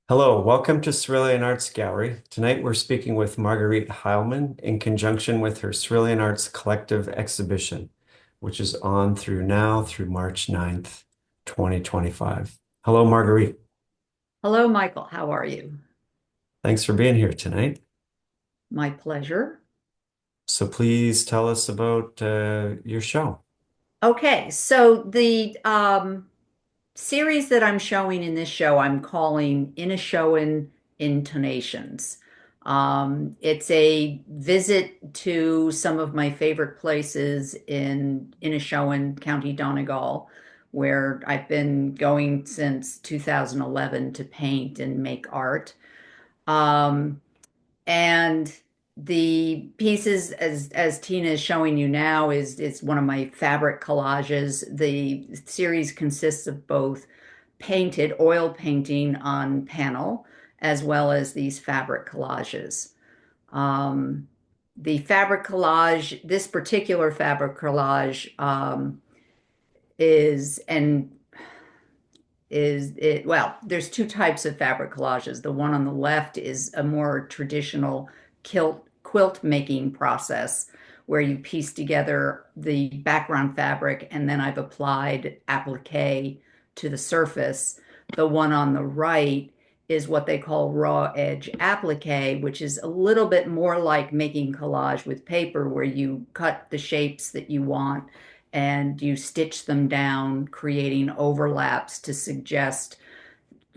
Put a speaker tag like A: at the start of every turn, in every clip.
A: Hello, welcome to Cerulean Arts Gallery. Tonight we're speaking with Marguerite Heilman in conjunction with her Cerulean Arts Collective Exhibition, which is on through March 9th, 2025. Hello, Marguerite.
B: Hello, Michael. How are you?
A: Thanks for being here tonight.
B: My pleasure.
A: So please tell us about your show.
B: Okay, so the series that I'm showing in this show, I'm calling Inishowen Intonations. It's a visit to some of my favorite places in Inishowen, County Donegal, where I've been going since 2011 to paint and make art. Um, And the pieces, as Tina is showing you now, is one of my fabric collages. The series consists of both painted oil painting on panel, as well as these fabric collages. Um, the fabric collage, this particular fabric collage, is and is it well, there's two types of fabric collages. The one on the left is a more traditional quilt making process where you piece together the background fabric and then I've applied applique to the surface. The one on the right is what they call raw edge applique, which is a little bit more like making collage with paper, where you cut the shapes that you want and you stitch them down, creating overlaps to suggest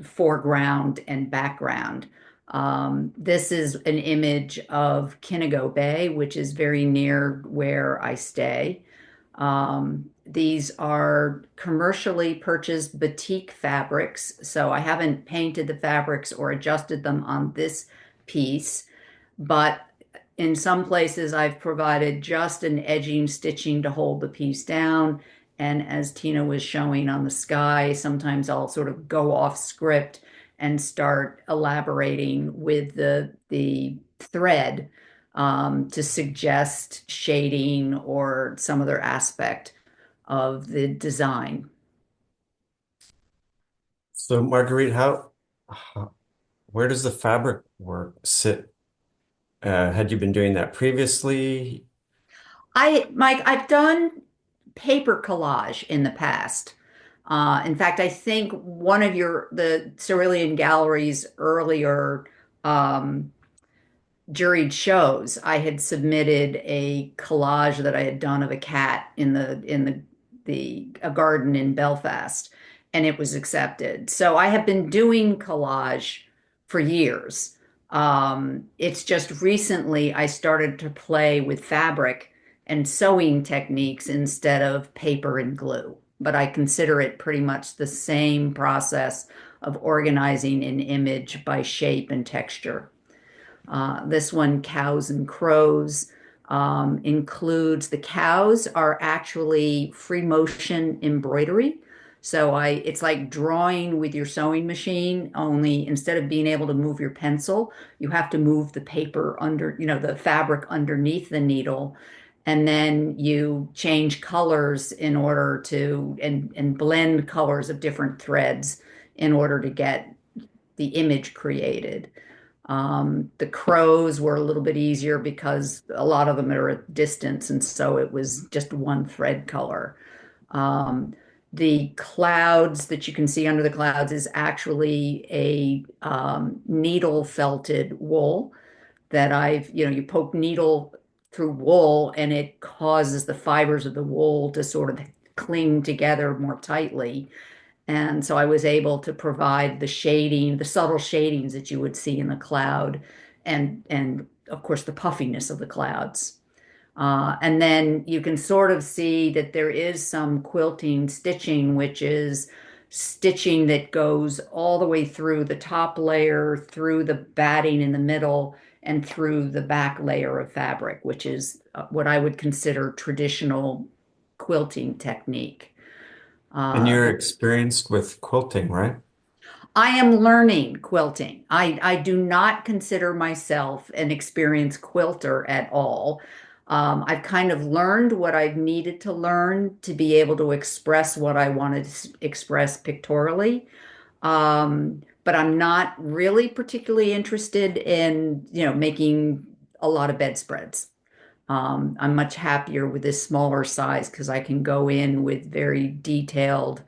B: foreground and background. This is an image of Kinnigo Bay, which is very near where I stay. These are commercially purchased batik fabrics, so I haven't painted the fabrics or adjusted them on this piece, but in some places I've provided just an edging stitching to hold the piece down. And as Tina was showing on the sky, sometimes I'll sort of go off script and start elaborating with the thread to suggest shading or some other aspect of the design.
A: So Marguerite, where does the fabric work sit? Had you been doing that previously?
B: Mike, I've done paper collage in the past. In fact, I think one of the Cerulean Gallery's earlier um, juried shows, I had submitted a collage that I had done of a cat in the a garden in Belfast, and it was accepted. So I have been doing collage for years. It's just recently I started to play with fabric and sewing techniques instead of paper and glue. But I consider it pretty much the same process of organizing an image by shape and texture. This one, Cows and Crows, includes the cows are actually free motion embroidery. So it's like drawing with your sewing machine, only instead of being able to move your pencil, you have to move the paper under, the fabric underneath the needle. And then you change colors in order to, and blend colors of different threads in order to get the image created. The crows were a little bit easier because a lot of them are at distance, and so it was just one thread color. Um, the clouds that you can see under the clouds is actually a needle felted wool that you poke needle through wool and it causes the fibers of the wool to sort of cling together more tightly. And so I was able to provide the shading, the subtle shadings that you would see in the cloud, and of course the puffiness of the clouds. And then you can sort of see that there is some quilting stitching, which is stitching that goes all the way through the top layer, through the batting in the middle, and through the back layer of fabric, which is what I would consider traditional quilting technique.
A: And
B: Uh,
A: you're experienced with quilting, right?
B: I am learning quilting. I do not consider myself an experienced quilter at all. I've kind of learned what I've needed to learn to be able to express what I wanted to express pictorially. but I'm not really particularly interested in, making a lot of bedspreads. I'm much happier with this smaller size because I can go in with very detailed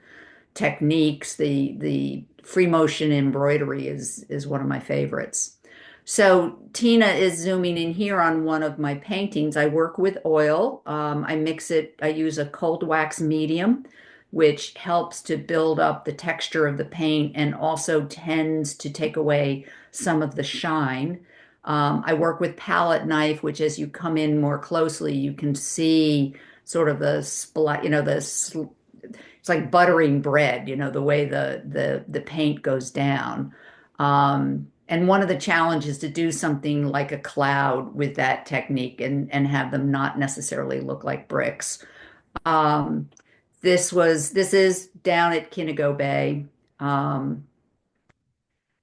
B: techniques. The free motion embroidery is one of my favorites. So Tina is zooming in here on one of my paintings. I work with oil. I mix it, I use a cold wax medium, which helps to build up the texture of the paint and also tends to take away some of the shine. I work with palette knife, which as you come in more closely, you can see sort of the splat, it's like buttering bread, the way the paint goes down. And one of the challenges to do something like a cloud with that technique and have them not necessarily look like bricks. Um, this is down at Kinago Bay. Um,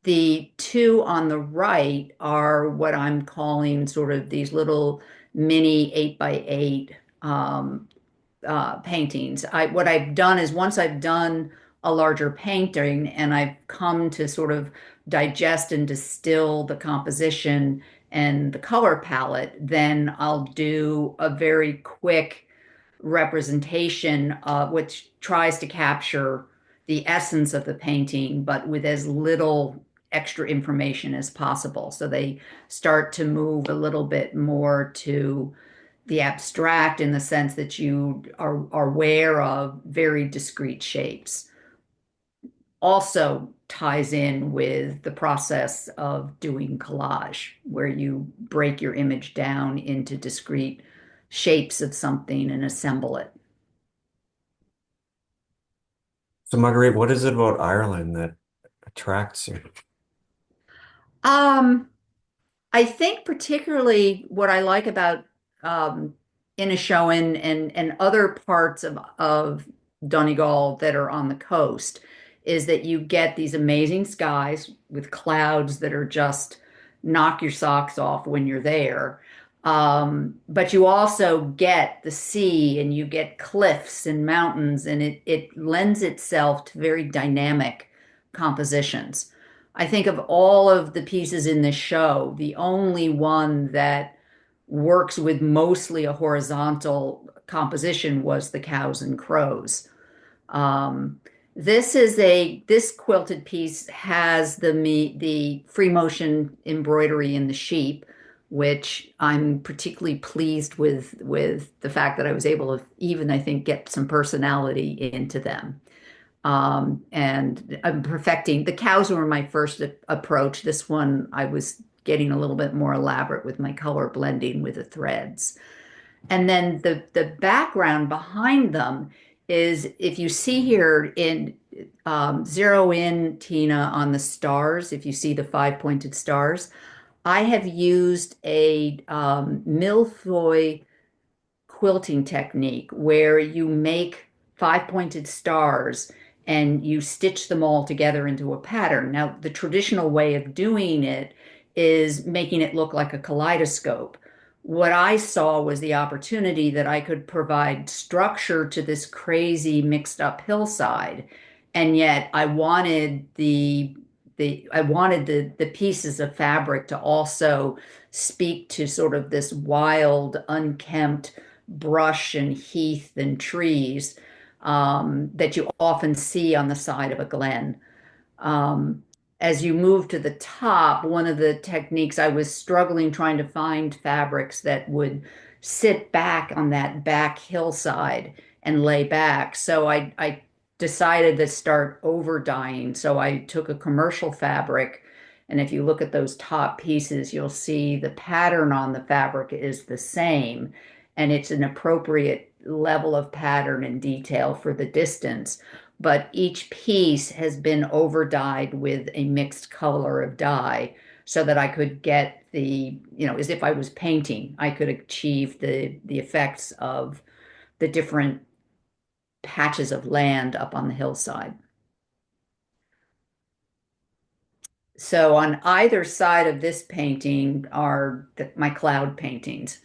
B: the two on the right are what I'm calling sort of these little mini 8 by 8 paintings. What I've done is once I've done a larger painting and I've come to sort of digest and distill the composition and the color palette, then I'll do a very quick representation which tries to capture the essence of the painting, but with as little extra information as possible. So they start to move a little bit more to the abstract in the sense that you are aware of very discrete shapes. Also ties in with the process of doing collage, where you break your image down into discrete shapes of something and assemble it.
A: So, Marguerite, what is it about Ireland that attracts you?
B: Um, I think particularly what I like about um, Inishowen and other parts of Donegal that are on the coast is that you get these amazing skies with clouds that are just knock your socks off when you're there. But you also get the sea and you get cliffs and mountains, and it lends itself to very dynamic compositions. I think of all of the pieces in this show, the only one that works with mostly a horizontal composition was the cows and crows. Um, this quilted piece has the free motion embroidery in the sheep, which I'm particularly pleased with the fact that I was able to even, I think, get some personality into them. And I'm perfecting. The cows were my first approach. This one, I was getting a little bit more elaborate with my color blending with the threads. And then the background behind them is, if you see here in zero in, Tina, on the stars, if you see the five pointed stars, I have used a milfoil quilting technique where you make five pointed stars and you stitch them all together into a pattern. Now, the traditional way of doing it is making it look like a kaleidoscope. What I saw was the opportunity that I could provide structure to this crazy mixed up hillside, and yet I wanted the pieces of fabric to also speak to sort of this wild, unkempt brush and heath and trees that you often see on the side of a glen. Um, as you move to the top, one of the techniques I was struggling trying to find fabrics that would sit back on that back hillside and lay back. So I decided to start over dyeing. So I took a commercial fabric, and if you look at those top pieces, you'll see the pattern on the fabric is the same, and it's an appropriate level of pattern and detail for the distance, but each piece has been over dyed with a mixed color of dye so that I could get as if I was painting, I could achieve the effects of the different patches of land up on the hillside. So on either side of this painting are my cloud paintings.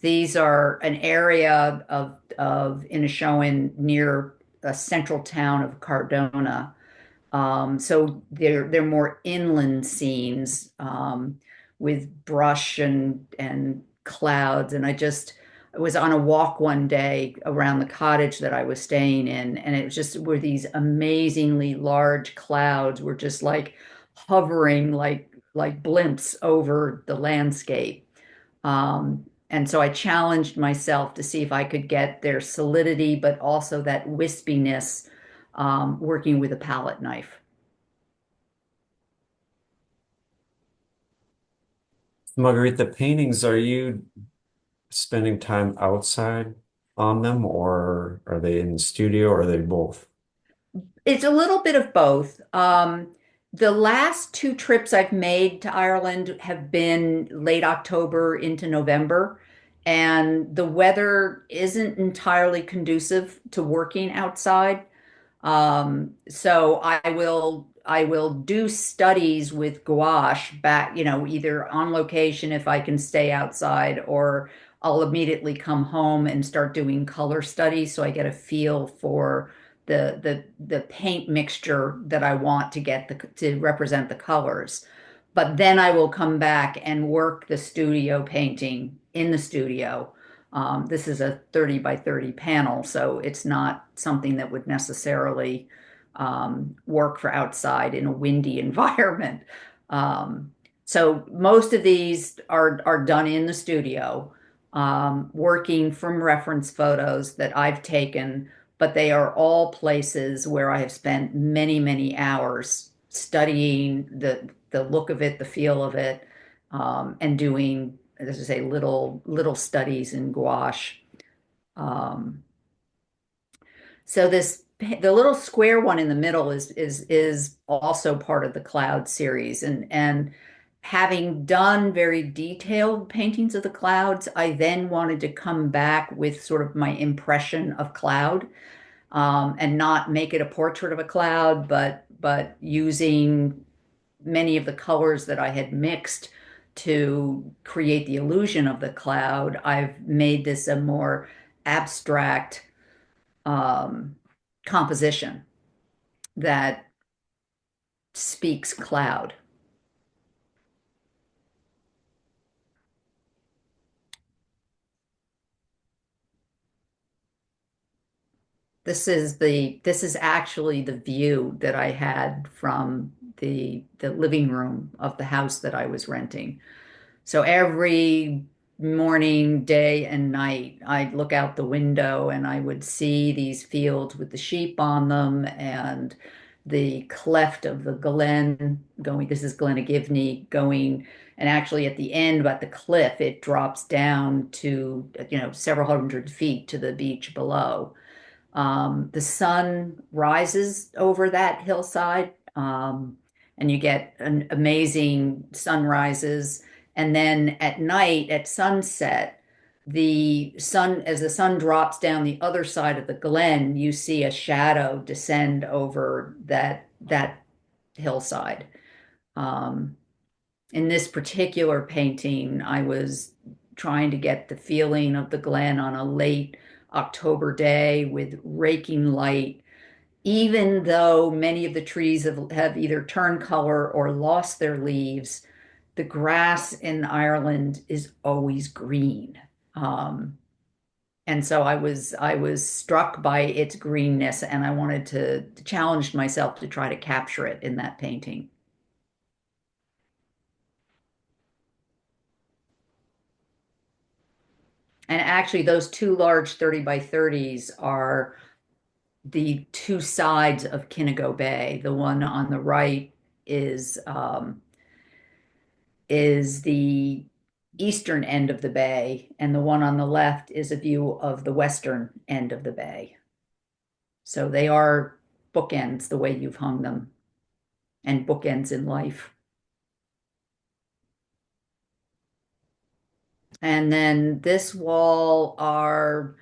B: These are an area of Inishowen near a central town of Cardona. So they're more inland scenes with brush and clouds. And I was on a walk one day around the cottage that I was staying in, and it was just were these amazingly large clouds were just like hovering like blimps over the landscape. And so I challenged myself to see if I could get their solidity, but also that wispiness, working with a palette knife.
A: Marguerite, the paintings, are you spending time outside on them, or are they in the studio, or are they both?
B: It's a little bit of both. The last two trips I've made to Ireland have been late October into November, and the weather isn't entirely conducive to working outside. So I will do studies with gouache back, either on location if I can stay outside, or I'll immediately come home and start doing color studies so I get a feel for the paint mixture that I want to get to represent the colors. But then I will come back and work the studio painting in the studio. This is a 30 by 30 panel, so it's not something that would necessarily work for outside in a windy environment. Um, so most of these are done in the studio, working from reference photos that I've taken, but they are all places where I have spent many, many hours studying the look of it, the feel of it, and doing, as I say, little studies in gouache. Um, so the little square one in the middle is also part of the cloud series, and having done very detailed paintings of the clouds, I then wanted to come back with sort of my impression of cloud, and not make it a portrait of a cloud, but using many of the colors that I had mixed to create the illusion of the cloud. I've made this a more abstract um, composition that speaks cloud. This is actually the view that I had from the living room of the house that I was renting. So every morning, day and night, I'd look out the window and I would see these fields with the sheep on them and the cleft of the glen going. This is Glen going, and actually at the end, at the cliff, it drops down to, several hundred feet to the beach below. The sun rises over that hillside, and you get an amazing sunrises. And then at night, at sunset, as the sun drops down the other side of the glen, you see a shadow descend over that hillside. Um, in this particular painting, I was trying to get the feeling of the glen on a late October day with raking light, even though many of the trees have either turned color or lost their leaves. The grass in Ireland is always green. Um, and so I was struck by its greenness, and I wanted to challenge myself to try to capture it in that painting. And actually, those two large 30 by 30s are the two sides of Kinnigo Bay. The one on the right is is the eastern end of the bay, and the one on the left is a view of the western end of the bay. So they are bookends the way you've hung them, and bookends in life. And then this wall are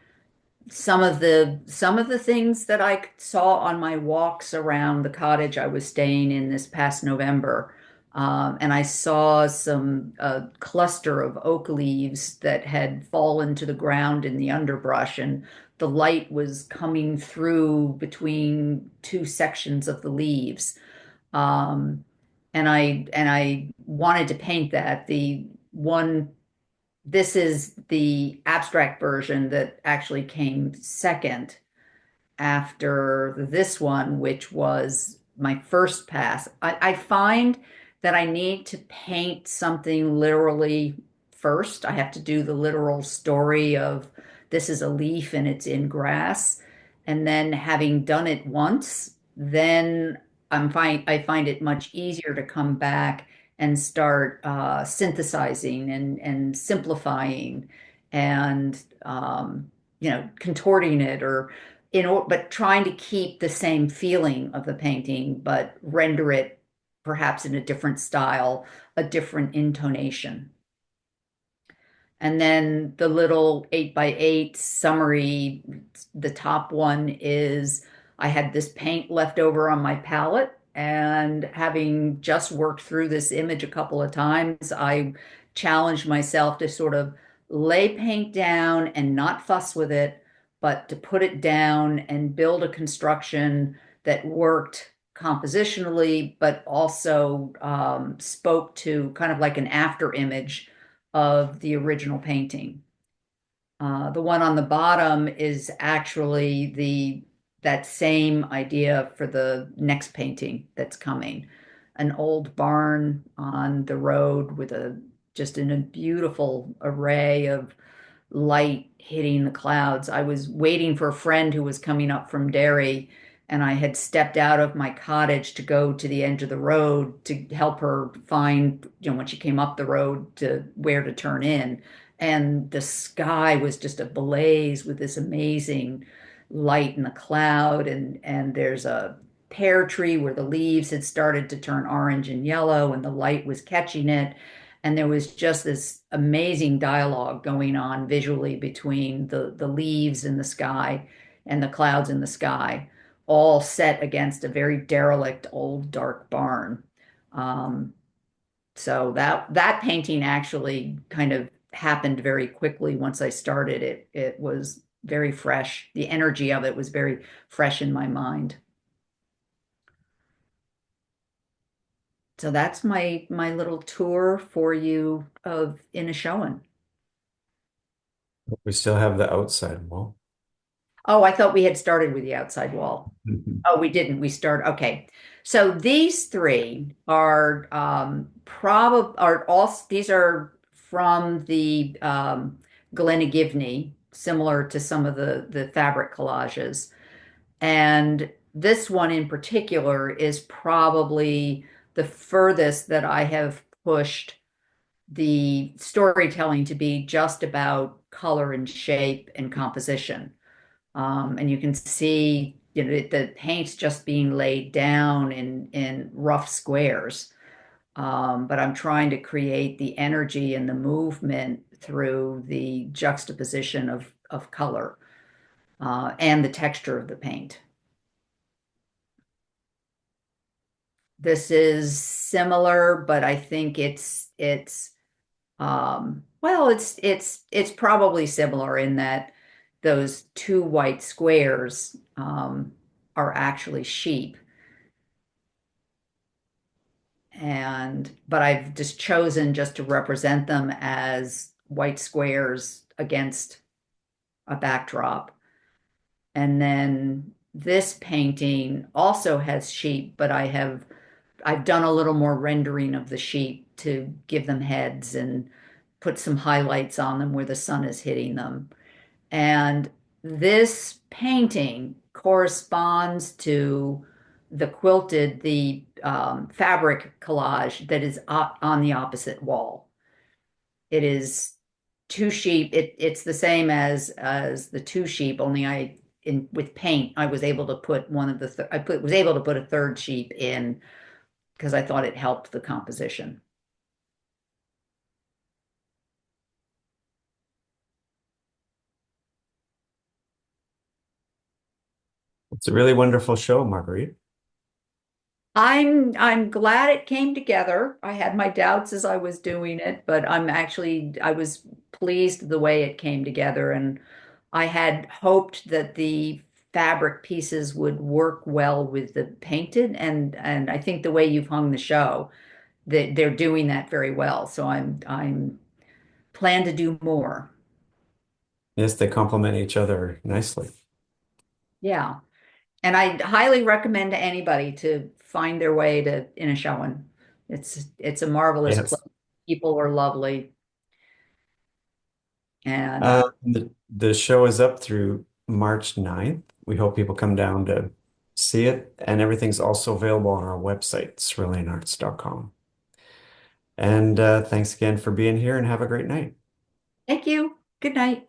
B: some of the things that I saw on my walks around the cottage I was staying in this past November. And I saw some cluster of oak leaves that had fallen to the ground in the underbrush, and the light was coming through between two sections of the leaves. Um, and I wanted to paint that. The one This is the abstract version that actually came second after this one, which was my first pass. I find that I need to paint something literally first. I have to do the literal story of this is a leaf and it's in grass. And then having done it once, then I find it much easier to come back and start synthesizing and simplifying and contorting it or but trying to keep the same feeling of the painting, but render it perhaps in a different style, a different intonation. And then the little 8 by 8 summary, the top one is I had this paint left over on my palette, and having just worked through this image a couple of times, I challenged myself to sort of lay paint down and not fuss with it, but to put it down and build a construction that worked compositionally, but also spoke to kind of like an after image of the original painting. The one on the bottom is actually the that same idea for the next painting that's coming. An old barn on the road with a just in a beautiful array of light hitting the clouds. I was waiting for a friend who was coming up from Derry, and I had stepped out of my cottage to go to the edge of the road to help her find, when she came up the road to where to turn in. And the sky was just ablaze with this amazing light in the cloud, and there's a pear tree where the leaves had started to turn orange and yellow, and the light was catching it. And there was just this amazing dialogue going on visually between the leaves in the sky and the clouds in the sky, all set against a very derelict old dark barn. Um, so that painting actually kind of happened very quickly once I started it. It was very fresh. The energy of it was very fresh in my mind. So that's my little tour for you of Inishowen.
A: We still have the outside wall.
B: Oh, I thought we had started with the outside wall.
A: Mhm.
B: Oh, we didn't. We start. Okay. So these three are probably are all these are from the Glenagivny, similar to some of the fabric collages. And this one in particular is probably the furthest that I have pushed the storytelling to be just about color and shape and composition. And you can see, the paint's just being laid down in rough squares. But I'm trying to create the energy and the movement through the juxtaposition of color and the texture of the paint. This is similar, but I think well, it's probably similar in that those two white squares are actually sheep. But I've just chosen just to represent them as white squares against a backdrop. And then this painting also has sheep, but I've done a little more rendering of the sheep to give them heads and put some highlights on them where the sun is hitting them. And this painting corresponds to the fabric collage that is on the opposite wall. It is two sheep. It's the same as the two sheep, only with paint, I was able to put was able to put a third sheep in because I thought it helped the composition.
A: It's a really wonderful show, Marguerite.
B: I'm glad it came together. I had my doubts as I was doing it, but I was pleased the way it came together, and I had hoped that the fabric pieces would work well with the painted, and I think the way you've hung the show, that they're doing that very well. So I'm plan to do more.
A: Yes, they complement each other nicely.
B: Yeah. And I highly recommend to anybody to find their way to Inishowen. It's a marvelous place.
A: Yes.
B: People are lovely, and
A: The show is up through March 9th. We hope people come down to see it, and everything's also available on our website, ceruleanarts.com. And thanks again for being here and have a great night.
B: thank you. Good night.